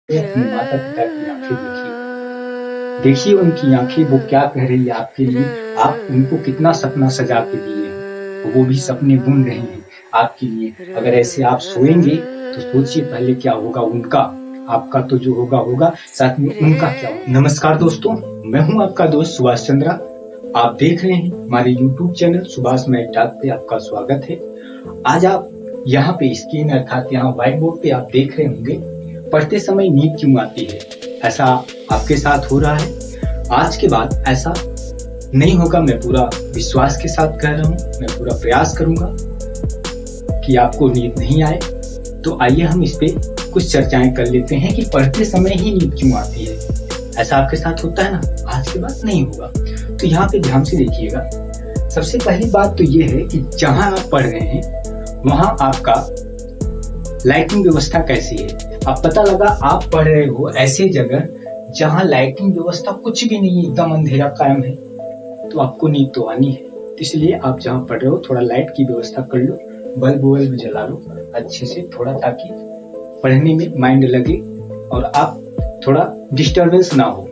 अपने माता-पिता की आँखें देखिए। देखिए उनकी आँखें वो क्या कह रही है आपके लिए, आप उनको कितना सपना सजा के दिए हैं, वो भी सपने बुन रही हैं आपके लिए। अगर ऐसे आप सोएँगे, तो सोचिए पहले क्या होगा उनका, आपका तो जो होगा होगा, साथ में उनका क्या होगा। नमस्कार दोस्तों, मैं हूँ आपका दोस्त सुभाष चंद्रा। आप देख रहे हैं हमारे YouTube channel Subhash math talk पे आपका स्वागत है। आज आप यहाँ पे स्क्रीन अर्थात यहाँ व्हाइट बोर्ड पे आप देख रहे होंगे, पढ़ते समय नींद क्यों आती है? ऐसा आपके साथ हो रहा है? आज के बाद ऐसा नहीं होगा, मैं पूरा विश्वास के साथ कह रहा हूँ, मैं पूरा प्रयास करूँगा कि आपको नींद नहीं आए। तो आइए हम इस पे कुछ चर्चाएँ कर लेते हैं कि पढ़ते समय ही नींद क्यों आती है? ऐसा आपके साथ होता है ना? आज के बाद नहीं होगा। तो यहाँ पे ध्यान से देखिएगा। सबसे पहली बात तो ये है कि जहाँ आप पढ़ रहे हैं, वहाँ आपका लाइटिंग व्यवस्था कैसी है? अब पता लगा आप पढ़ रहे हो ऐसे जगह जहाँ लाइटिंग व्यवस्था कुछ भी नहीं है, एकदम अंधेरा कायम है, तो आपको नींद तो आनी है। इसलिए आप जहाँ पढ़ रहे हो थोड़ा लाइट की व्यवस्था कर लो, बल्ब वल्ब जला लो अच्छे से थोड़ा, ताकि पढ़ने में माइंड लगे और आप थोड़ा डिस्टर्बेंस ना हो।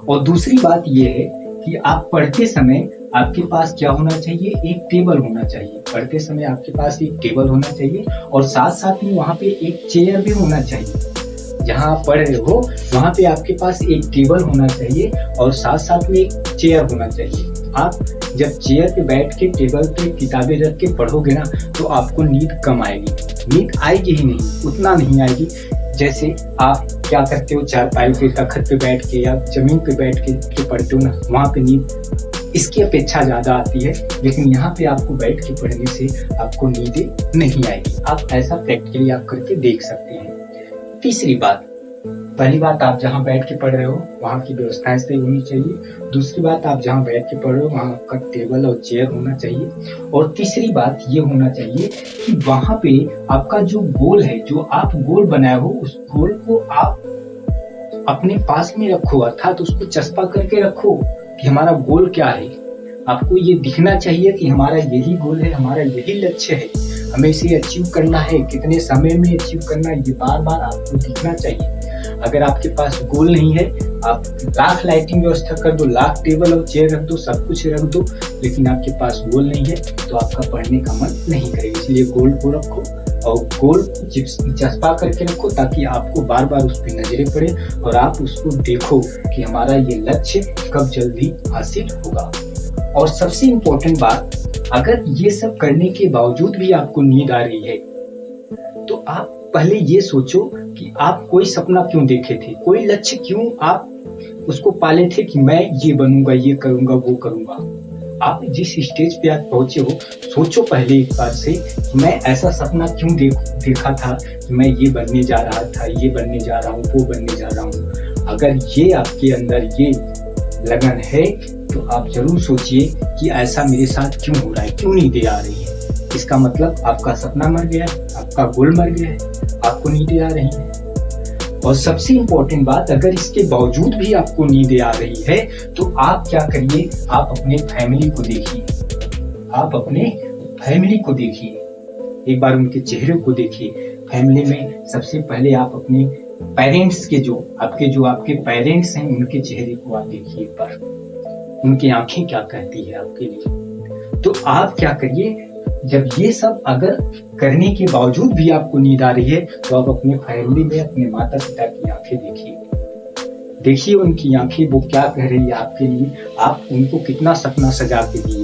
और दूसरी बात ये है कि आप पढ़ते समय आपके पास क्या होना चाहिए, एक टेबल होना चाहिए। पढ़ते समय आपके पास एक टेबल होना चाहिए और साथ साथ में वहाँ पे एक चेयर भी होना चाहिए। जहाँ आप पढ़ रहे हो वहाँ पे आपके पास एक टेबल होना चाहिए और साथ साथ में एक चेयर होना चाहिए। आप जब चेयर पे बैठ के टेबल पे किताबें रख के पढ़ोगे ना, तो आपको नींद कम आएगी। नींद आएगी ही नहीं, उतना नहीं आएगी जैसे आप क्या करते हो चारपाई पे तख्त पे बैठ के या जमीन पे बैठ के पढ़ते हो ना, वहाँ पे नींद इसकी अपेक्षा ज्यादा आती है। लेकिन यहाँ पे आपको बैठ के पढ़ने से आपको नींद नहीं आएगी। आप ऐसा प्रैक्टिकली आप करके देख सकते हैं। तीसरी बात, पहली बात आप जहाँ बैठ के पढ़ रहे हो वहाँ की व्यवस्थाएं सही होनी चाहिए। दूसरी बात, आप जहाँ बैठ के पढ़ रहे हो वहाँ का टेबल और चेयर होना चाहिए। और तीसरी बात ये होना चाहिए कि वहाँ पे आपका जो गोल है, जो आप गोल बनाए हो, उस गोल को आप अपने पास में रखो, अर्थात उसको चस्पा करके रखो कि हमारा गोल क्या है। आपको ये दिखना चाहिए कि हमारा यही गोल है, हमारा यही लक्ष्य है, हमें इसे अचीव करना है, कितने समय में अचीव करना है, ये बार बार आपको दिखना चाहिए। अगर आपके पास गोल नहीं है, आप लाख लाइटिंग व्यवस्था कर दो, लाख टेबल और चेयर रख दो, सब कुछ रख दो, लेकिन आपके पास गोल नहीं है, तो आपका पढ़ने का मन नहीं करेगा। इसलिए गोल को रखो और गोल चस्पा करके रखो, ताकि आपको बार बार उस पर नजरें पड़े और आप उसको देखो कि हमारा ये लक्ष्य कब जल्दी हासिल होगा। और सबसे इम्पोर्टेंट बात, अगर ये सब करने के बावजूद भी आपको नींद आ रही है, तो आप पहले ये सोचो कि आप कोई सपना क्यों देखे थे, कोई लक्ष्य क्यों आप उसको पाले थे कि मैं ये बनूंगा, ये करूंगा, वो करूंगा। आप जिस स्टेज पे आप पहुंचे हो, सोचो पहले एक बार से कि मैं ऐसा सपना क्यों देखा था कि मैं ये बनने जा रहा था, ये बनने जा रहा हूँ, वो बनने जा रहा हूँ। अगर ये आपके अंदर ये लगन है, तो आप जरूर सोचिए कि ऐसा मेरे साथ क्यों हो रहा है, क्यों नींदें आ रही है। इसका मतलब आपका सपना मर गया है, आपका गोल मर गया है, आपको नींदें आ रही है। और सबसे इम्पोर्टेंट बात, अगर इसके बावजूद भी आपको नींदें आ रही है, तो आप क्या करिए, आप अपने फैमिली को देखिए, आप अपने फैमिली को देखिए, एक बार उनके चेहरे को देखिए। फैमिली में सबसे पहले आप अपने पेरेंट्स के जो आपके पेरेंट्स हैं, उनके चेहरे को आप देखिए एक बार, उनकी आंखें क्या कहती है आपके लिए। तो आप क्या करिए, जब ये सब अगर करने के बावजूद भी आपको नींद आ रही है, तो आप अपने फैमिली में अपने माता पिता की आंखें देखिए। देखिए उनकी आंखें वो क्या कह रही है आपके लिए, आप उनको कितना सपना सजा के दिए,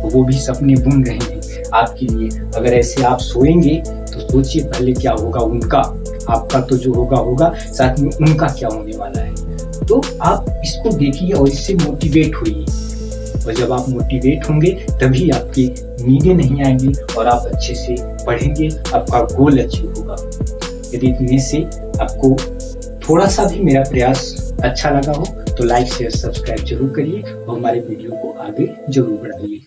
वो भी सपने बुन रहे हैं आपके लिए। अगर ऐसे आप सोएंगे, तो सोचिए पहले क्या होगा उनका, आपका तो जो होगा होगा, साथ में उनका क्या होने वाला है। तो आप इसको देखिए और इससे मोटिवेट होइए। और जब आप मोटिवेट होंगे, तभी आपकी नींदें नहीं आएंगी और आप अच्छे से पढ़ेंगे, आपका गोल अचीव होगा। यदि इनमें से आपको थोड़ा सा भी मेरा प्रयास अच्छा लगा हो, तो लाइक शेयर सब्सक्राइब जरूर करिए और हमारे वीडियो को आगे जरूर बढ़ाइए।